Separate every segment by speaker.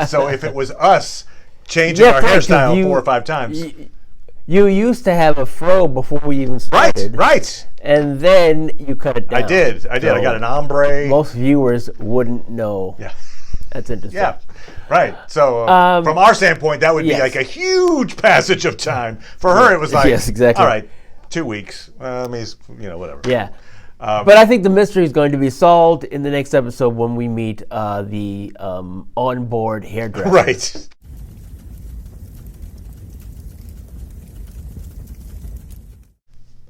Speaker 1: So if it was us changing our hairstyle 4 or 5 times.
Speaker 2: You used to have a fro before we even started.
Speaker 1: Right.
Speaker 2: And then you cut it down.
Speaker 1: I did. So I got an ombre.
Speaker 2: Most viewers wouldn't know.
Speaker 1: Yeah.
Speaker 2: That's interesting.
Speaker 1: Yeah. Right. So from our standpoint, that would be like a huge passage of time. For her, it was like,
Speaker 2: yes, exactly.
Speaker 1: All right, 2 weeks. Whatever.
Speaker 2: Yeah. But I think the mystery is going to be solved in the next episode when we meet the onboard hairdresser.
Speaker 1: Right.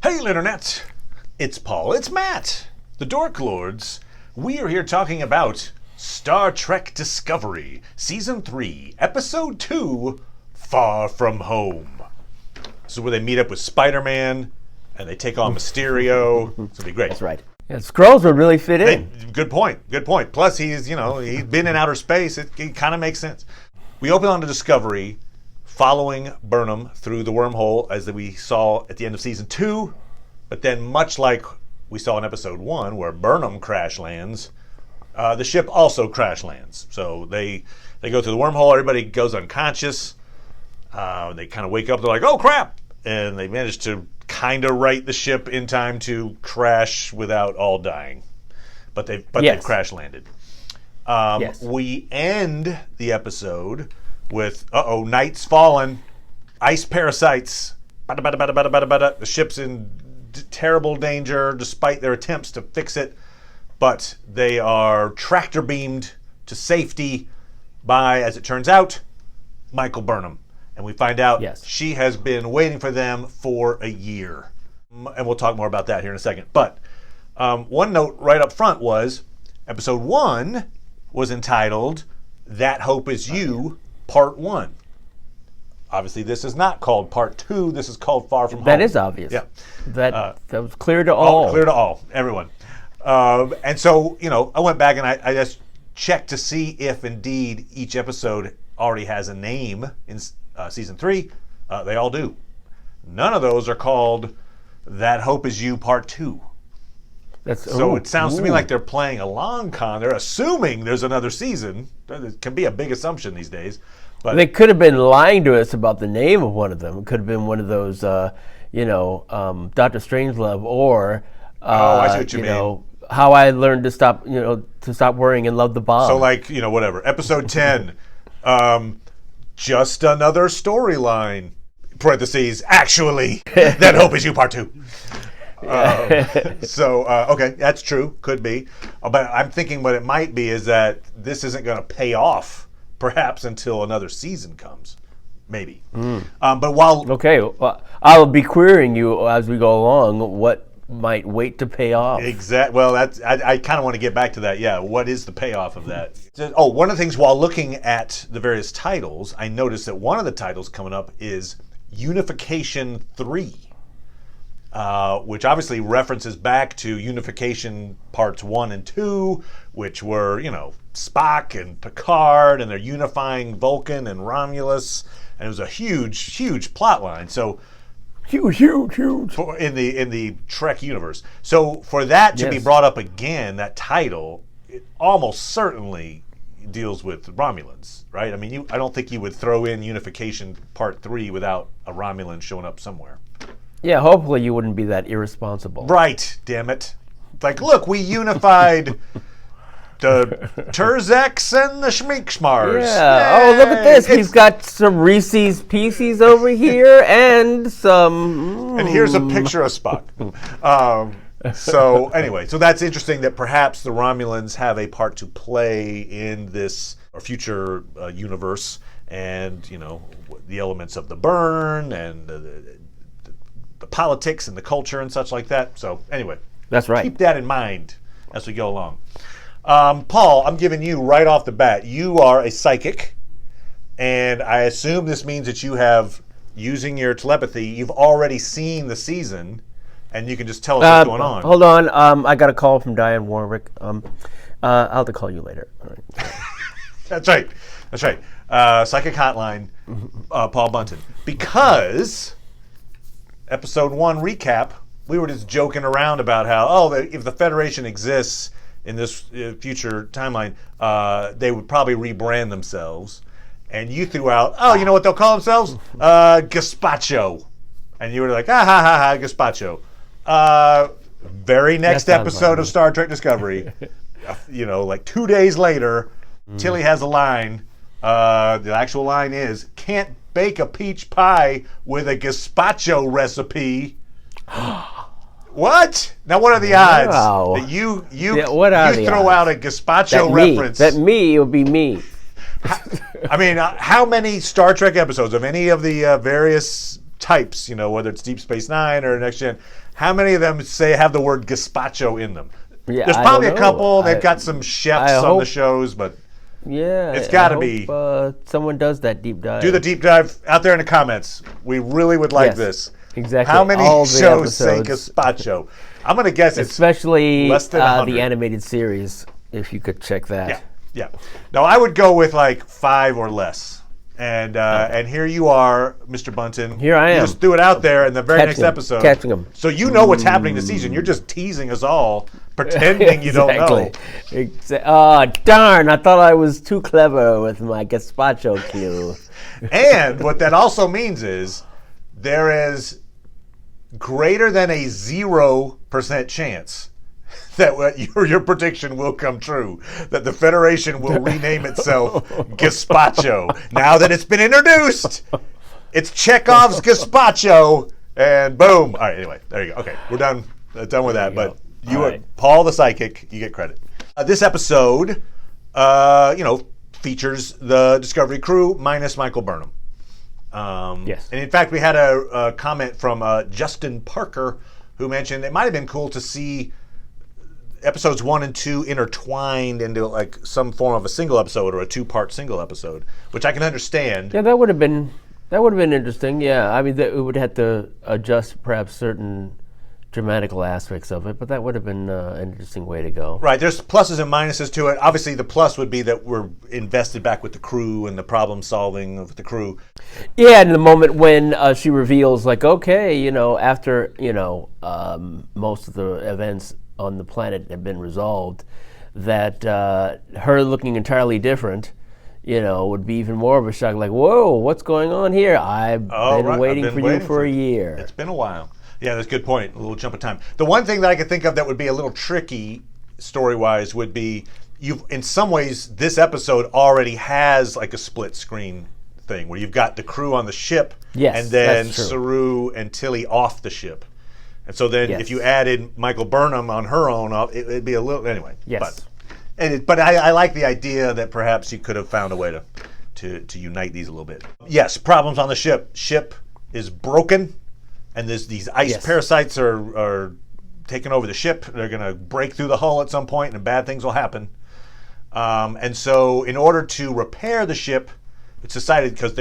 Speaker 1: Hey, Internet. It's Paul. It's Matt. The Dork Lords. We are here talking about Star Trek Discovery, Season 3, Episode 2, Far From Home. This is where they meet up with Spider-Man, and they take on Mysterio. It's going to be great.
Speaker 2: That's right. Yeah, Skrulls would really fit in.
Speaker 1: Good point. Plus, he's been in outer space. It kind of makes sense. We open on the Discovery, following Burnham through the wormhole as we saw at the end of Season 2. But then, much like we saw in Episode 1, where Burnham crash lands, the ship also crash lands. So they go through the wormhole. Everybody goes unconscious. They kind of wake up. They're like, oh, crap. And they manage to kind of right the ship in time to crash without all dying. But they've crash landed. We end the episode with, night's fallen, ice parasites, the ship's in terrible danger despite their attempts to fix it, but they are tractor beamed to safety by, as it turns out, Michael Burnham. And we find out she has been waiting for them for a year. And we'll talk more about that here in a second. But one note right up front was, Episode 1 was entitled, That Hope Is You, Part 1. Obviously, this is not called Part 2. This is called Far From Home.
Speaker 2: That is obvious.
Speaker 1: Yeah.
Speaker 2: That was clear to all.
Speaker 1: Clear to all, everyone. And so, I went back and I just checked to see if indeed each episode already has a name in Season 3. They all do. None of those are called That Hope Is You, Part 2. So it sounds to me like they're playing a long con. They're assuming there's another season. It can be a big assumption these days. But
Speaker 2: they could have been lying to us about the name of one of them. It could have been one of those, Dr. Strangelove, or
Speaker 1: I see what you mean.
Speaker 2: How I Learned to Stop Worrying and Love the Bomb.
Speaker 1: So whatever. Episode 10, just another storyline. Parentheses. Actually, That Hope Is You, Part 2. Okay, that's true. Could be. But I'm thinking what it might be is that this isn't going to pay off perhaps until another season comes. Maybe. But while...
Speaker 2: Okay, well, I'll be querying you as we go along what might wait to pay off.
Speaker 1: Exactly. Well, I kind of want to get back to that. Yeah, what is the payoff of that? One of the things while looking at the various titles, I noticed that one of the titles coming up is Unification 3. Which obviously references back to Unification Parts 1 and 2, which were, Spock and Picard, and they're unifying Vulcan and Romulus, and it was a huge, huge plot line. So huge in the Trek universe. So for that to be brought up again, that title, it almost certainly deals with Romulans, right? I mean, I don't think you would throw in Unification Part 3 without a Romulan showing up somewhere.
Speaker 2: Yeah, hopefully you wouldn't be that irresponsible.
Speaker 1: Right, damn it. Like, look, we unified the Turzeks and the Schmeekschmars.
Speaker 2: Yeah. Oh, look at this. We've got some Reese's Pieces over here and some...
Speaker 1: And here's a picture of Spock. So that's interesting that perhaps the Romulans have a part to play in this future universe, and, the elements of the burn and the politics and the culture and such like that. So anyway,
Speaker 2: that's right.
Speaker 1: Keep that in mind as we go along. Paul, I'm giving you right off the bat, you are a psychic, and I assume this means that you have, using your telepathy, you've already seen the season, and you can just tell us what's going on.
Speaker 2: Hold on, I got a call from Diane Warwick. I'll have to call you later. All right.
Speaker 1: That's right. Psychic hotline, Paul Bunton. Because... Episode 1 recap, we were just joking around about how, if the Federation exists, in this future timeline, they would probably rebrand themselves. And you threw out, oh, you know what they'll call themselves? Gazpacho. And you were like, ha ha ha ha, Gazpacho. Very next episode of Star Trek Discovery, like 2 days later, Tilly has a line. The actual line is, can't bake a peach pie with a gazpacho recipe. What? Now, what are the odds that you throw out a gazpacho reference?
Speaker 2: That me, it would be me.
Speaker 1: I mean, how many Star Trek episodes of any of the various types, whether it's Deep Space Nine or Next Gen, how many of them have the word gazpacho in them?
Speaker 2: Yeah,
Speaker 1: there's probably a couple. They've got some chefs on the shows, but it's got to be.
Speaker 2: Someone does that deep dive.
Speaker 1: Do the deep dive out there in the comments. We really would like this.
Speaker 2: Exactly.
Speaker 1: How many shows say gazpacho? I'm going to guess it's
Speaker 2: especially
Speaker 1: less than 100.
Speaker 2: The animated series. If you could check that.
Speaker 1: Yeah. No, I would go with like 5 or less. And here you are, Mr. Bunton.
Speaker 2: Here I am.
Speaker 1: You just threw it out there in the very next episode.
Speaker 2: Catching them.
Speaker 1: So you know what's happening this season. You're just teasing us all, pretending you don't know.
Speaker 2: Oh, darn. I thought I was too clever with my gazpacho cue.
Speaker 1: And what that also means is there is greater than a 0% chance that your prediction will come true, that the Federation will rename itself Gazpacho. Now that it's been introduced, it's Chekhov's Gazpacho, and boom. All right, anyway, there you go. Okay, we're done with that, but Paul the Psychic, you get credit. This episode, features the Discovery crew minus Michael Burnham.
Speaker 2: Yes.
Speaker 1: And in fact, we had a comment from Justin Parker who mentioned it might have been cool to see episodes 1 and 2 intertwined into like some form of a single episode or a 2-part single episode, which I can understand.
Speaker 2: Yeah, that would have been interesting. Yeah, I mean, it would have to adjust perhaps certain dramatical aspects of it, but that would have been an interesting way to go.
Speaker 1: Right, there's pluses and minuses to it. Obviously, the plus would be that we're invested back with the crew and the problem solving of the crew.
Speaker 2: Yeah, and the moment when she reveals, like, okay, after most of the events on the planet have been resolved, that her looking entirely different, would be even more of a shock. Like, whoa, what's going on here? I've been waiting for you for a year.
Speaker 1: It's been a while. Yeah, that's a good point. A little jump of time. The one thing that I could think of that would be a little tricky story-wise would be, in some ways, this episode already has like a split screen thing where you've got the crew on the ship, and then Saru and Tilly off the ship. And so then if you added Michael Burnham on her own, it'd be a little, anyway.
Speaker 2: Yes.
Speaker 1: But I like the idea that perhaps you could have found a way to unite these a little bit. Yes, problems on the ship. Ship is broken, and these ice parasites are taking over the ship. They're going to break through the hull at some point, and bad things will happen. And so in order to repair the ship, it's decided, because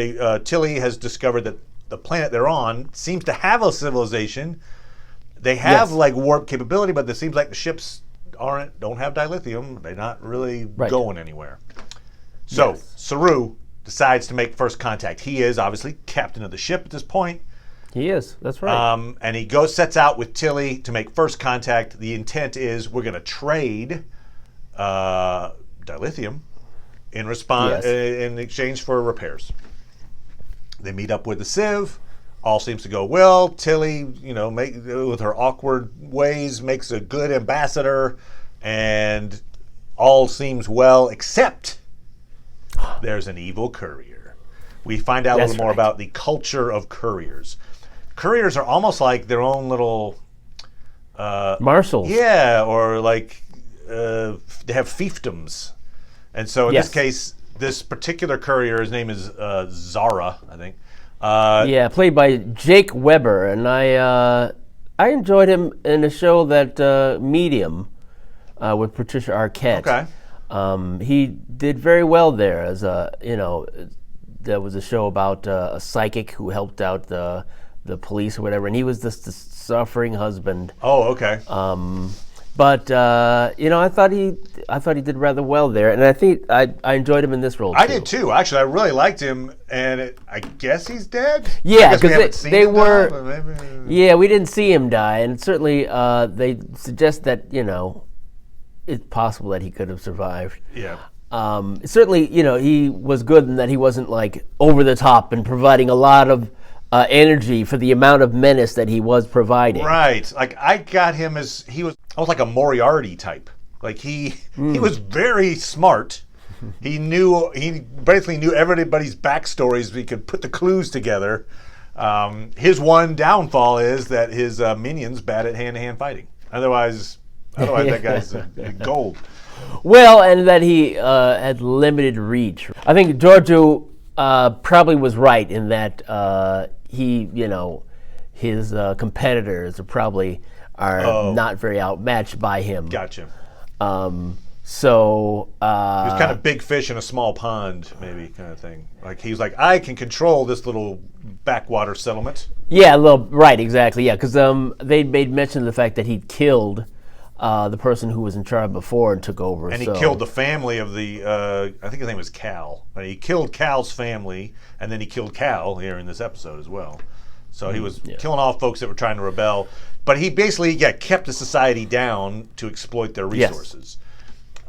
Speaker 1: Tilly has discovered that the planet they're on seems to have a civilization. They have like warp capability, but it seems like the ships don't have dilithium. They're not really going anywhere. So Saru decides to make first contact. He is obviously captain of the ship at this point.
Speaker 2: He is. That's right.
Speaker 1: And he sets out with Tilly to make first contact. The intent is we're going to trade dilithium in exchange for repairs. They meet up with the Civ. All seems to go well. Tilly, with her awkward ways, makes a good ambassador, and all seems well, except there's an evil courier. We find out a little more about the culture of couriers. Couriers are almost like their own little
Speaker 2: marshals.
Speaker 1: Yeah, or like they have fiefdoms. And so in this case, this particular courier, his name is Zara, I think.
Speaker 2: Played by Jake Weber, and I enjoyed him in a show that Medium with Patricia Arquette.
Speaker 1: Okay.
Speaker 2: He did very well there as there was a show about a psychic who helped out the police or whatever, and he was the suffering husband.
Speaker 1: Oh, okay.
Speaker 2: But I thought he did rather well there, and I think I enjoyed him in this role too.
Speaker 1: I did too. Actually, I really liked him, and I guess he's dead.
Speaker 2: Yeah, because they were. Yeah, we didn't see him die, and certainly they suggest that it's possible that he could have survived.
Speaker 1: Yeah.
Speaker 2: Certainly, he was good in that he wasn't like over the top and providing a lot of energy for the amount of menace that he was providing.
Speaker 1: Right. Like I got him as I was like a Moriarty type. Like he was very smart. He basically knew everybody's backstories. He could put the clues together. His one downfall is that his minions bad at hand-to-hand fighting. Otherwise that guy's gold.
Speaker 2: Well, and that he had limited reach. I think Giorgio probably was right in that his competitors are not very outmatched by him.
Speaker 1: Gotcha.
Speaker 2: So
Speaker 1: he was kind of big fish in a small pond, maybe kind of thing. Like he was like, I can control this little backwater settlement.
Speaker 2: Yeah, right, exactly. Yeah, because they made mention of the fact that he'd killed the person who was in charge before and took over.
Speaker 1: And he killed the family of the, I think his name was Cal. He killed Cal's family, and then he killed Cal here in this episode as well. So he was killing off folks that were trying to rebel. But he basically kept the society down to exploit their resources.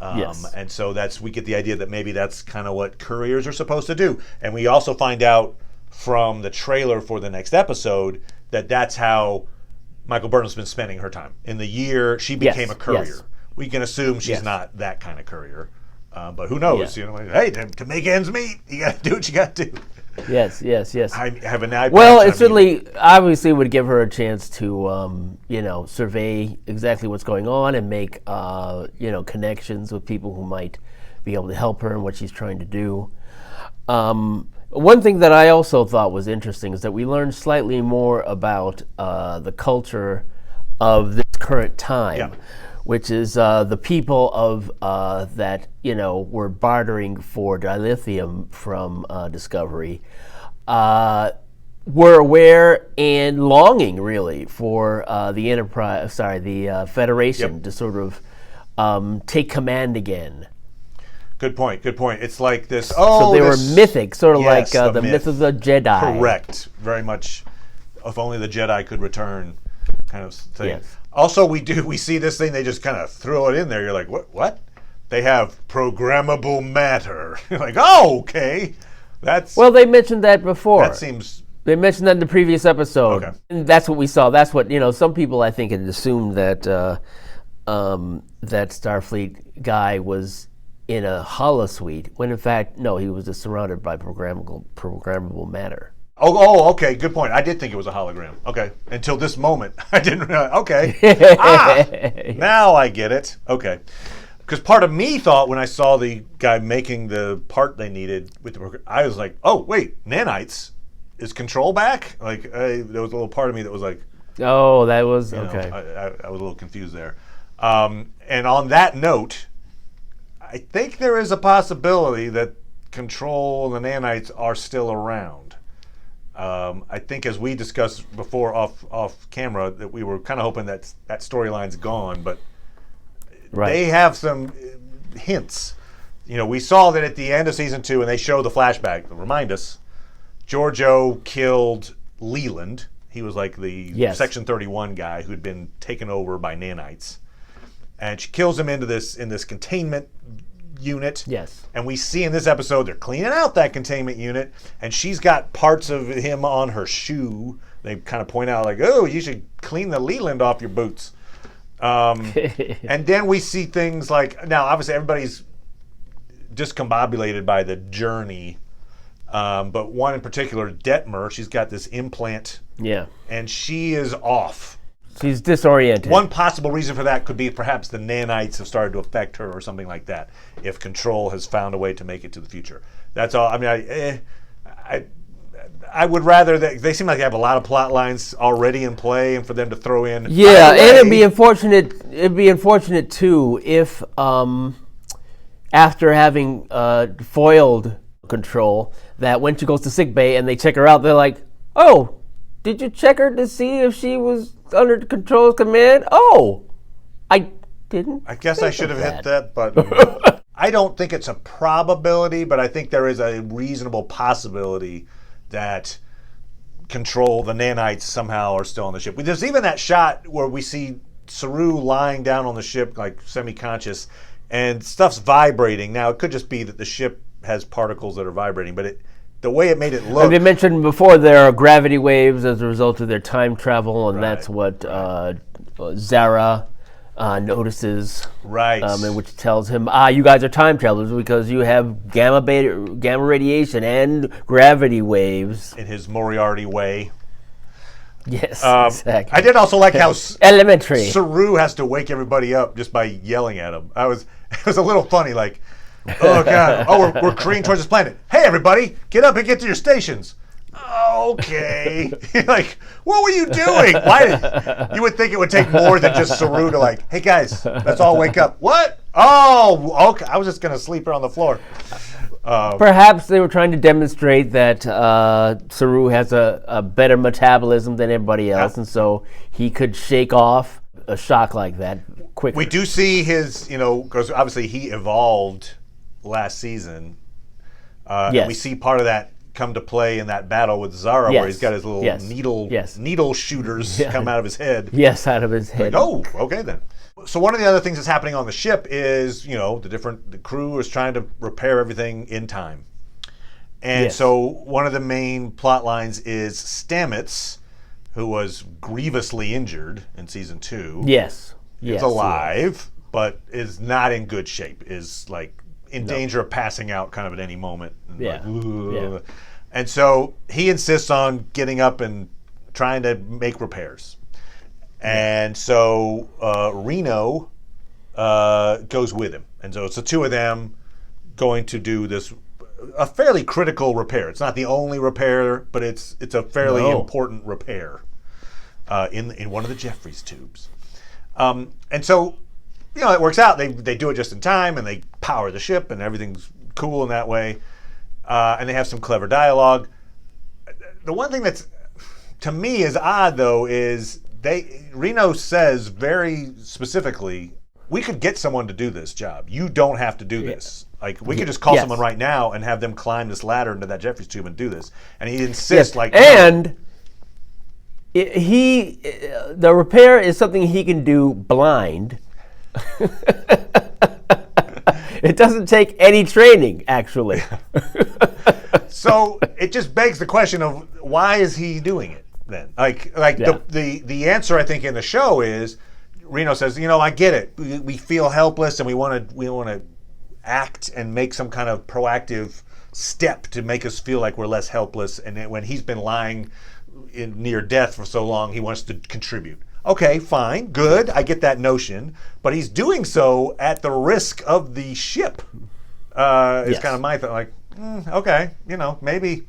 Speaker 2: Yes.
Speaker 1: And so we get the idea that maybe that's kind of what couriers are supposed to do. And we also find out from the trailer for the next episode that that's how Michael Burnham's been spending her time. In the year she became a courier.
Speaker 2: Yes.
Speaker 1: We can assume she's not that kind of courier. But who knows?
Speaker 2: Yeah.
Speaker 1: Hey, to make ends meet, you got to do what you got to do.
Speaker 2: Yes.
Speaker 1: I have an iPad.
Speaker 2: Well, it certainly, obviously, would give her a chance to, survey exactly what's going on and make, connections with people who might be able to help her in what she's trying to do. One thing that I also thought was interesting is that we learned slightly more about the culture of this current time, which is the people of that were bartering for dilithium from Discovery were aware and longing really for the Enterprise, the Federation to sort of take command again.
Speaker 1: Good point. It's like this.
Speaker 2: So they were mythic, sort of like the myth of the Jedi.
Speaker 1: Correct. Very much. If only the Jedi could return, kind of thing.
Speaker 2: Yes.
Speaker 1: Also, we see this thing. They just kind of throw it in there. You're like, what? They have programmable matter. You're like, oh, okay.
Speaker 2: Well, they mentioned that before.
Speaker 1: That seems.
Speaker 2: They mentioned that in the previous episode.
Speaker 1: Okay.
Speaker 2: And that's what we saw. That's what some people I think had assumed that that Starfleet guy was in a holosuite, when in fact, no, he was just surrounded by programmable matter.
Speaker 1: Oh, okay, good point. I did think it was a hologram. Okay, until this moment, I didn't realize. Okay, now I get it. Okay, because part of me thought when I saw the guy making the part they needed with the program, I was like, oh wait, nanites, is control back? Like there was a little part of me that was like,
Speaker 2: oh, that was okay.
Speaker 1: I was a little confused there. And on that note, I think there is a possibility that control and the nanites are still around. I think as we discussed before off camera that we were kind of hoping that storyline's gone, but they have some hints. We saw that at the end of season 2, and they show the flashback to remind us, Giorgio killed Leland. He was like the Section 31 guy who'd been taken over by nanites. And she kills him in this containment unit.
Speaker 2: Yes.
Speaker 1: And we see in this episode they're cleaning out that containment unit, and she's got parts of him on her shoe. They kind of point out like, oh, you should clean the Leland off your boots. And then we see things like, now obviously everybody's discombobulated by the journey, but one in particular, Detmer, she's got this implant.
Speaker 2: Yeah.
Speaker 1: And she is off.
Speaker 2: She's disoriented.
Speaker 1: One possible reason for that could be perhaps the nanites have started to affect her or something like that, if Control has found a way to make it to the future. That's all. I mean, I would rather that they seem like they have a lot of plot lines already in play, and for them to throw in.
Speaker 2: Yeah, and it'd be unfortunate. It'd be unfortunate too if, after having foiled Control, that when she goes to sickbay and they check her out, they're like, "Oh, did you check her to see if she was under Control's command?" Oh, I didn't.
Speaker 1: I guess I should have hit that button. I don't think it's a probability, but I think there is a reasonable possibility that Control, the nanites, somehow are still on the ship. There's even that shot where we see Saru lying down on the ship, like semi-conscious, and stuff's vibrating. Now, it could just be that the ship has particles that are vibrating, but the way it made it look...
Speaker 2: As we mentioned before, there are gravity waves as a result of their time travel, and that's what Zara notices.
Speaker 1: Right.
Speaker 2: And which tells him, you guys are time travelers because you have gamma radiation and gravity waves.
Speaker 1: In his Moriarty way.
Speaker 2: Yes, exactly.
Speaker 1: I did also like how
Speaker 2: elementary
Speaker 1: Saru has to wake everybody up just by yelling at him. It was a little funny, like, oh god, we're careening towards this planet. Hey everybody, get up and get to your stations. Okay. Like, what were you doing? You would think it would take more than just Saru to like, hey guys, let's all wake up. What? Oh, okay. I was just gonna sleep here on the floor.
Speaker 2: Perhaps they were trying to demonstrate that Saru has a better metabolism than everybody else, and so he could shake off a shock like that quicker.
Speaker 1: We do see his, because obviously he evolved last season.
Speaker 2: Yes.
Speaker 1: And we see part of that come to play in that battle with Zara, where he's got his little needle shooters come out of his head.
Speaker 2: Yes, out of his head.
Speaker 1: Like, okay then. So one of the other things that's happening on the ship is, the crew is trying to repair everything in time. And so one of the main plot lines is Stamets, who was grievously injured in season 2.
Speaker 2: Yes.
Speaker 1: Is alive, but is not in good shape, is like in danger of passing out kind of at any moment. And And so he insists on getting up and trying to make repairs. And so Reno goes with him. And so it's the two of them going to do a fairly critical repair. It's not the only repair, but it's a fairly important repair in one of the Jeffries tubes. And so, it works out. They do it just in time, and they power the ship, and everything's cool in that way. And they have some clever dialogue. The one thing that's, to me, is odd, though, is Reno says very specifically, we could get someone to do this job. You don't have to do this. Like, we could just call someone right now and have them climb this ladder into that Jeffries tube and do this. And he insists,
Speaker 2: and the repair is something he can do blind. It doesn't take any training, actually.
Speaker 1: So it just begs the question of, why is he doing it then? The answer, I think, in the show is, Reno says, I get it. We feel helpless, and we want to act and make some kind of proactive step to make us feel like we're less helpless. And when he's been lying near death for so long, he wants to contribute. Okay, fine, good. I get that notion, but he's doing so at the risk of the ship. Is kind of my thought. Like, okay, maybe.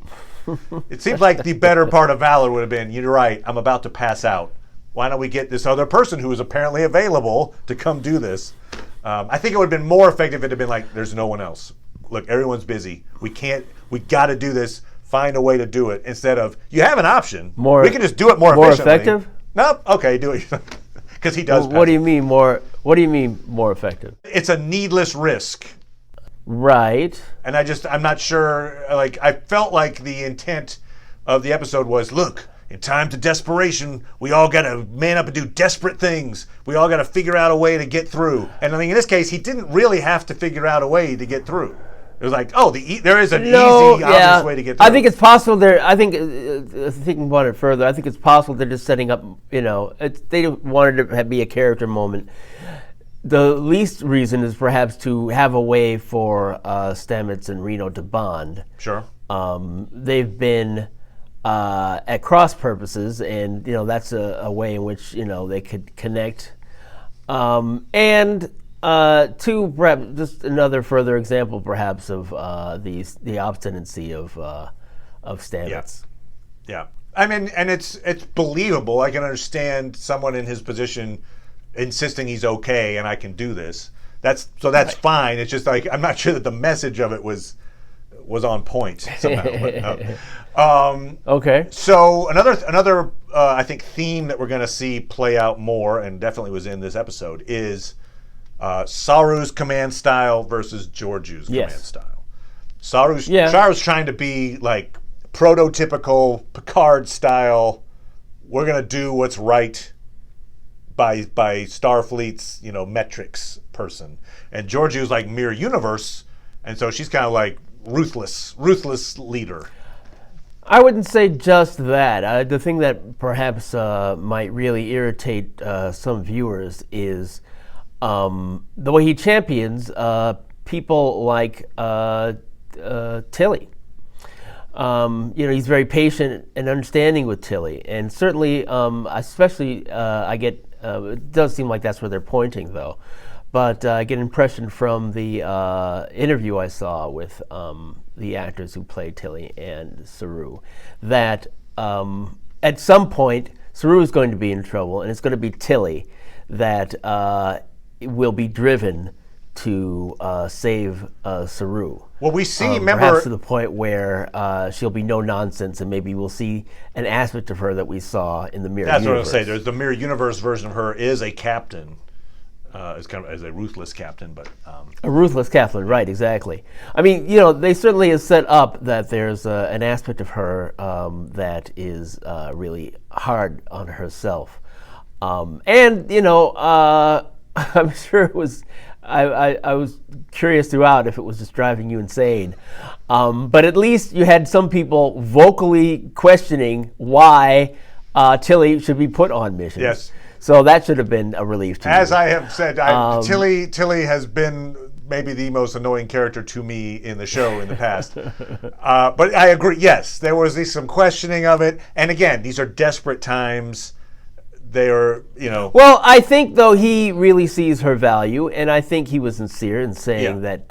Speaker 1: It seems like the better part of valor would have been, you're right, I'm about to pass out. Why don't we get this other person who is apparently available to come do this? I think it would have been more effective if it had been like, there's no one else. Look, everyone's busy. We got to do this. Find a way to do it. Instead of, you have an option. We can just do it more efficiently.
Speaker 2: More effective?
Speaker 1: Nope. Okay, do it. Because he does.
Speaker 2: What do you mean more? What do you mean more effective?
Speaker 1: It's a needless risk.
Speaker 2: Right.
Speaker 1: And I'm not sure. Like, I felt like the intent of the episode was, look, in time to desperation, we all got to man up and do desperate things. We all got to figure out a way to get through. And I mean, in this case, he didn't really have to figure out a way to get through. It was like, there is an easy, obvious way to get through.
Speaker 2: I think it's possible thinking about it further, I think it's possible they're just setting up, they wanted to be a character moment. The least reason is perhaps to have a way for Stamets and Reno to bond.
Speaker 1: Sure.
Speaker 2: They've been at cross purposes, and, that's a way in which, they could connect. Two, perhaps just another further example, perhaps, of the obstinacy of Stamets.
Speaker 1: Yeah. I mean, and it's believable. I can understand someone in his position insisting he's okay and I can do this. That's fine. It's just like, I'm not sure that the message of it was on point somehow. But,
Speaker 2: okay.
Speaker 1: So another I think theme that we're going to see play out more, and definitely was in this episode, is Saru's command style versus Georgiou's command style. Saru's trying to be like prototypical Picard style. We're going to do what's right by Starfleet's metrics person, and Georgiou's like mirror universe, and so she's kind of like ruthless leader.
Speaker 2: I wouldn't say just that. The thing that perhaps might really irritate some viewers is the way he champions people like Tilly. He's very patient and understanding with Tilly, and certainly, especially, it does seem like that's where they're pointing, though. But I get an impression from the interview I saw with the actors who play Tilly and Saru that at some point Saru is going to be in trouble, and it's going to be Tilly that will be driven to save Saru.
Speaker 1: Well, we see,
Speaker 2: perhaps to the point where she'll be no nonsense, and maybe we'll see an aspect of her that we saw in the Mirror Universe.
Speaker 1: That's what I was going to say. There's the Mirror Universe version of her is a captain. Is kind of as a ruthless captain, but
Speaker 2: a ruthless captain, right? Exactly. I mean, they certainly have set up that there's an aspect of her that is really hard on herself, and I'm sure it was. I was curious throughout if it was just driving you insane, but at least you had some people vocally questioning why Tilly should be put on missions.
Speaker 1: Yes.
Speaker 2: So that should have been a relief to me.
Speaker 1: As I have said, Tilly has been maybe the most annoying character to me in the show in the past. But I agree, yes, there was some questioning of it. And again, these are desperate times. They are,
Speaker 2: Well, I think, though, he really sees her value, and I think he was sincere in saying that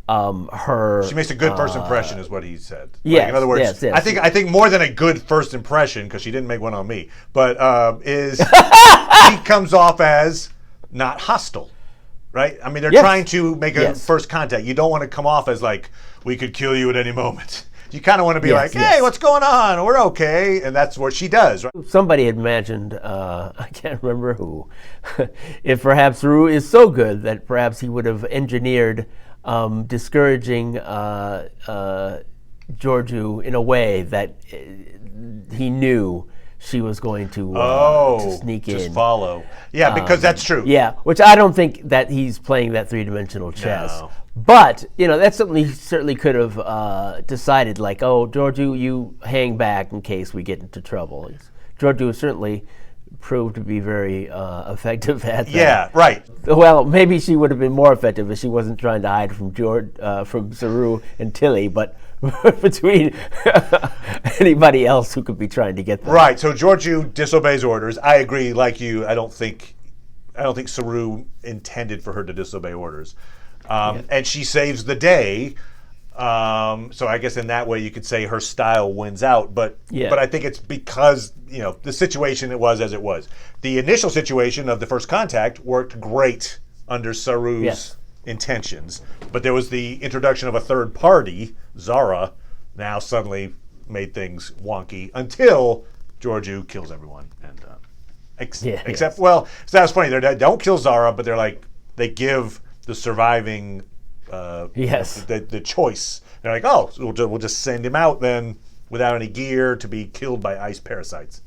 Speaker 2: her...
Speaker 1: She makes a good first impression, is what he said.
Speaker 2: Yes,
Speaker 1: in other words,
Speaker 2: yes.
Speaker 1: I think more than a good first impression, because she didn't make one on me, but is he comes off as not hostile, right? I mean, they're trying to make a first contact. You don't want to come off as like, we could kill you at any moment. You kind of want to be like, hey, what's going on? We're okay. And that's what she does, right?
Speaker 2: Somebody had mentioned, I can't remember who, if perhaps Rue is so good that perhaps he would have engineered discouraging Georgiou in a way that he knew she was going to sneak in.
Speaker 1: Just follow. Yeah, because that's true.
Speaker 2: Yeah, which I don't think that he's playing that three-dimensional chess.
Speaker 1: No.
Speaker 2: But, that's something he certainly could have decided, like, Georgiou, you hang back in case we get into trouble. Georgiou certainly proved to be very effective at that.
Speaker 1: Yeah, right.
Speaker 2: Well, maybe she would have been more effective if she wasn't trying to hide from Saru and Tilly, but between anybody else who could be trying to get them.
Speaker 1: Right, so Georgiou disobeys orders. I agree, like you, I don't think Saru intended for her to disobey orders. And she saves the day. So I guess in that way you could say her style wins out. But I think it's because, the situation it was as it was. The initial situation of the first contact worked great under Saru's intentions. But there was the introduction of a third party, Zara, now suddenly made things wonky until Georgiou kills everyone. And except, well, so that was funny. They don't kill Zara, but they're like, they give the surviving the choice. They're like, we'll just send him out then without any gear to be killed by ice parasites.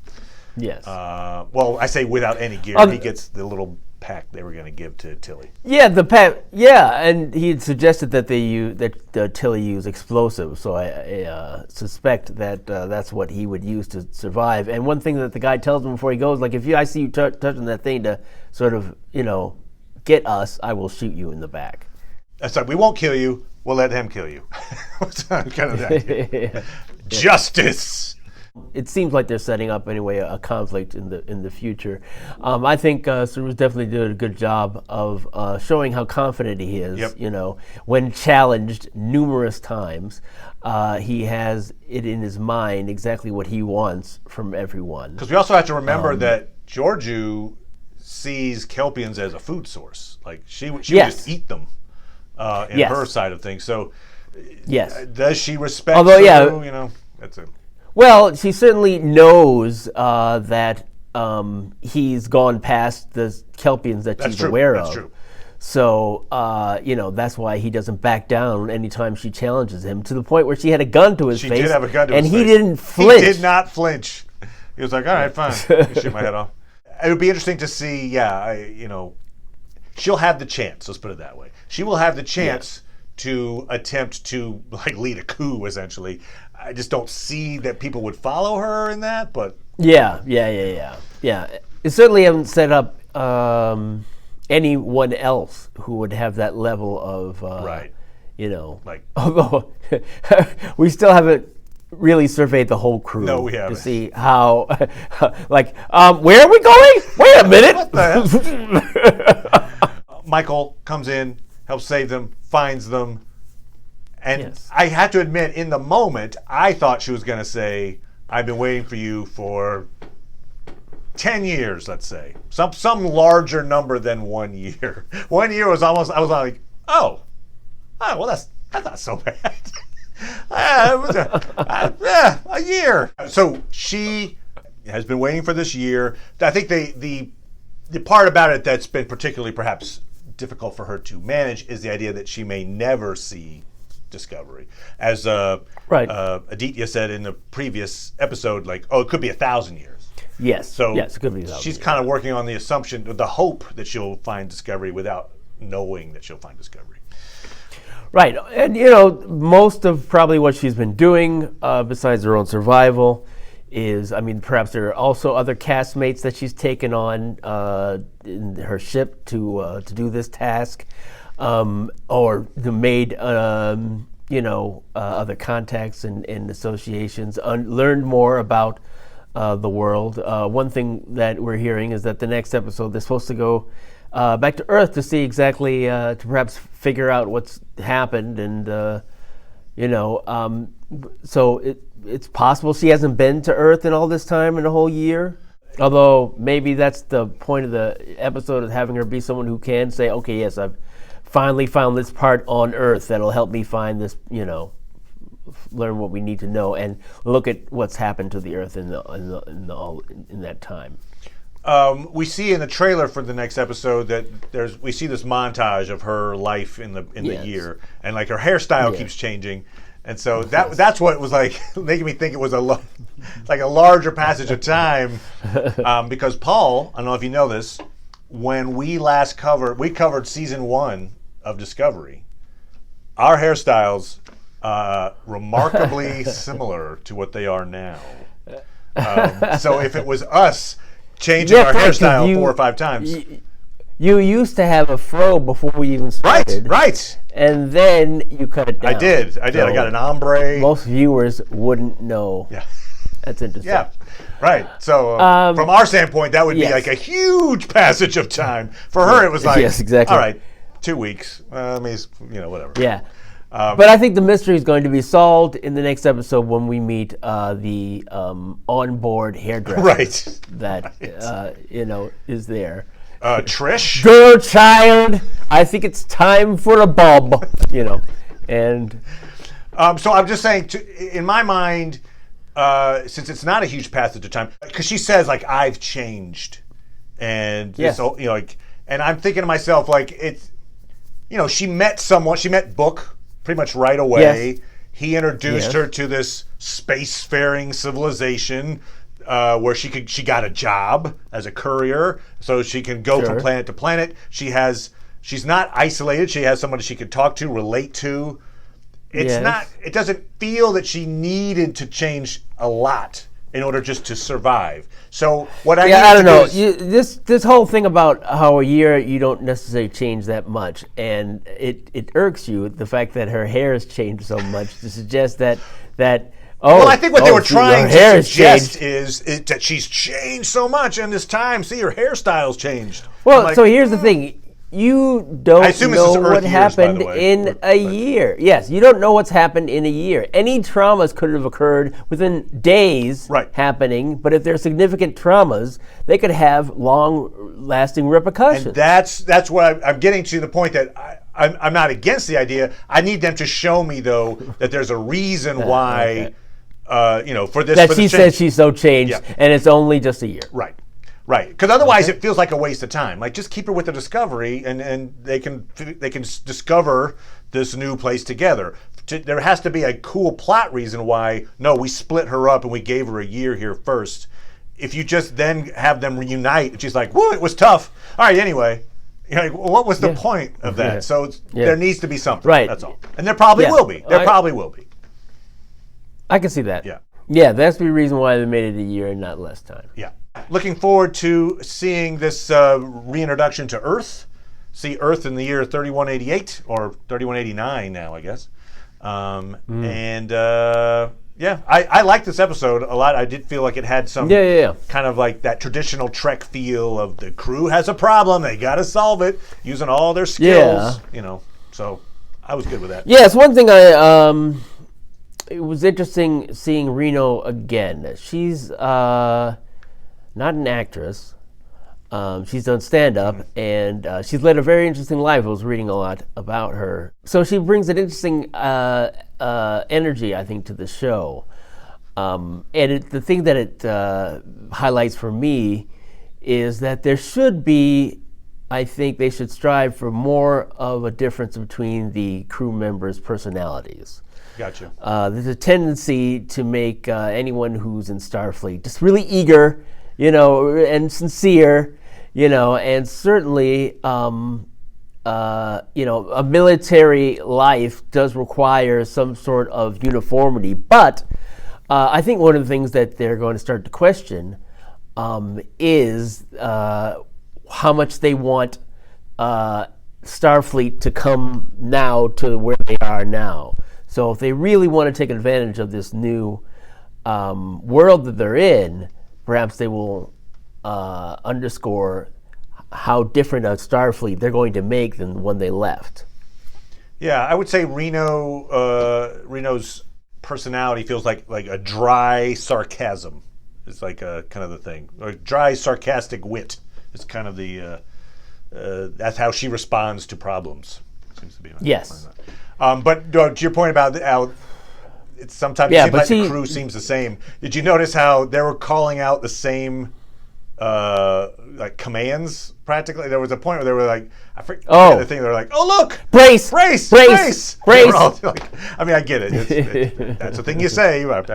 Speaker 2: Yes.
Speaker 1: Well, I say without any gear. He gets the little pack they were going to give to Tilly.
Speaker 2: Yeah, the pack. Yeah, and he had suggested that Tilly use explosives. So I suspect that that's what he would use to survive. And one thing that the guy tells him before he goes, like, if I see you touching that thing to sort of, get us, I will shoot you in the back.
Speaker 1: That's right. We won't kill you. We'll let him kill you. kind of that. Justice.
Speaker 2: It seems like they're setting up anyway a conflict in the future. I think Saru's definitely did a good job of showing how confident he is.
Speaker 1: Yep.
Speaker 2: When challenged numerous times, he has it in his mind exactly what he wants from everyone.
Speaker 1: Because we also have to remember that Georgiou sees Kelpians as a food source. Like she would just eat them in her side of things. So does she respect Saru? That's it.
Speaker 2: Well, she certainly knows that he's gone past the Kelpians that she's aware of.
Speaker 1: That's true.
Speaker 2: So, that's why he doesn't back down anytime she challenges him, to the point where she had a gun to his face.
Speaker 1: She did have a gun to his face.
Speaker 2: And he didn't flinch.
Speaker 1: He did not flinch. He was like, all right, fine. Shoot my head off. it would be interesting to see. Yeah, she'll have the chance. Let's put it that way. She will have the chance to attempt to like lead a coup. Essentially, I just don't see that people would follow her in that. But
Speaker 2: yeah. It certainly haven't set up anyone else who would have that level of
Speaker 1: right. Like,
Speaker 2: although we still haven't really surveyed the whole crew
Speaker 1: no, we haven't.
Speaker 2: to see how, like, where are we going? Wait a minute.
Speaker 1: What the hell? Michael comes in, helps save them, finds them, and I have to admit, in the moment, I thought she was going to say, "I've been waiting for you for 10 years, let's say, some larger number than 1 year." 1 year was almost. I was like, oh, well, that's not so bad. A year. So she has been waiting for this year. I think the part about it that's been particularly perhaps difficult for her to manage is the idea that she may never see Discovery. As Aditya said in the previous episode, like, it could be 1,000 years.
Speaker 2: Yes, it could be 1,000
Speaker 1: she's
Speaker 2: years.
Speaker 1: kind of working on the assumption, the hope that she'll find Discovery without knowing that she'll find Discovery.
Speaker 2: Right, and most of probably what she's been doing, besides her own survival, is, perhaps there are also other castmates that she's taken on in her ship to do this task, or made other contacts and associations, learned more about the world. One thing that we're hearing is that the next episode they're supposed to go back to Earth to see exactly, to perhaps figure out what's happened, and so it's possible she hasn't been to Earth in all this time, in a whole year. Although maybe that's the point of the episode, of having her be someone who can say, okay, yes, I've finally found this part on Earth that'll help me find this, learn what we need to know and look at what's happened to the Earth in that time.
Speaker 1: We see in the trailer for the next episode that we see this montage of her life in the year, and like her hairstyle keeps changing, and so that's what was like making me think it was like a larger passage of time, because Paul, I don't know if you know this, when we last covered season 1 of Discovery, our hairstyles remarkably similar to what they are now. So if it was us changing our hairstyle 4 or 5 times.
Speaker 2: You used to have a fro before we even started.
Speaker 1: Right.
Speaker 2: And then you cut it down.
Speaker 1: I did. So I got an ombre.
Speaker 2: Most viewers wouldn't know.
Speaker 1: Yeah.
Speaker 2: That's interesting.
Speaker 1: Yeah. Right. So from our standpoint, that would be like a huge passage of time. For her, it was like,
Speaker 2: yes, exactly.
Speaker 1: All right, 2 weeks. Whatever.
Speaker 2: Yeah. But I think the mystery is going to be solved in the next episode when we meet the onboard hairdresser.
Speaker 1: Right.
Speaker 2: That is there.
Speaker 1: Trish.
Speaker 2: Girl, child, I think it's time for a bob. And
Speaker 1: so I'm just saying, in my mind, since it's not a huge passage of time, because she says like I've changed, and so and I'm thinking to myself like it's, she met someone, she met Book pretty much right away. Yes. He introduced her to this spacefaring civilization where she got a job as a courier, so she can go from planet to planet. She's not isolated. She has somebody she can talk to, relate to. It doesn't feel that she needed to change a lot in order just to survive. So what I don't know.
Speaker 2: This whole thing about how a year you don't necessarily change that much, and it irks you, the fact that her hair has changed so much, to suggest that
Speaker 1: well, I think what they were trying to suggest is that she's changed so much in this time. See, her hairstyle's changed.
Speaker 2: Well, so here's the thing. You don't know what happened in a year. Yes, you don't know what's happened in a year. Any traumas could have occurred within days happening, but if they're significant traumas, they could have long-lasting repercussions.
Speaker 1: And that's what I'm getting to, the point that I'm not against the idea. I need them to show me, though, that there's a reason why, for this.
Speaker 2: That she says she's so changed, and it's only just a year.
Speaker 1: Right, because otherwise it feels like a waste of time. Like, just keep her with the Discovery, and they can discover this new place together. There has to be a cool plot reason why. No, we split her up and we gave her a year here first, if you just then have them reunite, and she's like, "Whoa, it was tough." All right, anyway. You're like, well, what was the point of that? So there needs to be something.
Speaker 2: Right.
Speaker 1: That's all. And there probably will be. There probably will be.
Speaker 2: I can see that.
Speaker 1: Yeah.
Speaker 2: Yeah, that's the reason why they made it a year and not less time.
Speaker 1: Yeah. Looking forward to seeing this reintroduction to Earth. See Earth in the year 3188 or 3189 now, I guess. And yeah, I like this episode a lot. I did feel like it had some kind of like that traditional Trek feel of the crew has a problem, they got to solve it using all their skills. You know, so I was good with that.
Speaker 2: Yeah, it's one thing it was interesting seeing Reno again. She's not an actress. She's done stand-up, and she's led a very interesting life. I was reading a lot about her. So she brings an interesting energy, I think, to the show. And the thing that it highlights for me is that there should be, I think they should strive for more of a difference between the crew members' personalities.
Speaker 1: Gotcha.
Speaker 2: There's a tendency to make anyone who's in Starfleet just really eager, and sincere, and certainly, a military life does require some sort of uniformity. But I think one of the things that they're going to start to question is how much they want Starfleet to come now to where they are now. So if they really want to take advantage of this new world that they're in, perhaps they will underscore how different a Starfleet they're going to make than when they left.
Speaker 1: Yeah, I would say Reno's personality feels like a dry sarcasm. It's like a kind of the thing, or dry sarcastic wit. It's kind of the that's how she responds to problems. Seems to be.
Speaker 2: Yes.
Speaker 1: But to your point about how it's sometimes it seems like the crew seems the same. Did you notice how they were calling out the same like commands practically? There was a point where they were like, I forget the thing. They were like, "Oh look,
Speaker 2: brace,
Speaker 1: brace,
Speaker 2: brace,
Speaker 1: brace,
Speaker 2: brace."
Speaker 1: Like, I mean, I get it. That's the thing you say. But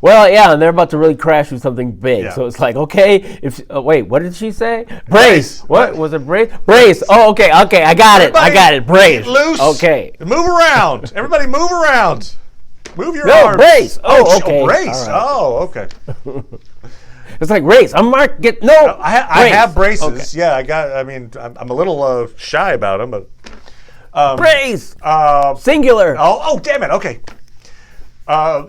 Speaker 2: well, yeah, and they're about to really crash with something big.
Speaker 1: Yeah.
Speaker 2: So it's like, okay, wait, what did she say? Brace. What was it? Brace. Brace. Oh, okay. I got it. Brace.
Speaker 1: Get loose.
Speaker 2: Okay.
Speaker 1: Move around. Everybody, move around. Move your arms.
Speaker 2: Brace. Oh, okay.
Speaker 1: Brace.
Speaker 2: Right.
Speaker 1: Oh, okay.
Speaker 2: It's like race. I'm Mark.
Speaker 1: I have braces. Okay. Yeah, I'm a little shy about them, but
Speaker 2: brace. Singular.
Speaker 1: Oh, damn it. Okay.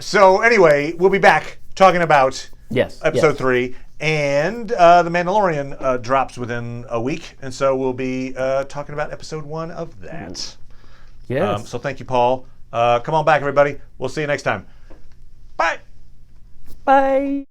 Speaker 1: So anyway, we'll be back talking about episode 3, and The Mandalorian drops within a week, and so we'll be talking about episode 1 of that.
Speaker 2: Yes.
Speaker 1: So thank you, Paul. Come on back, everybody. We'll see you next time. Bye.
Speaker 2: Bye.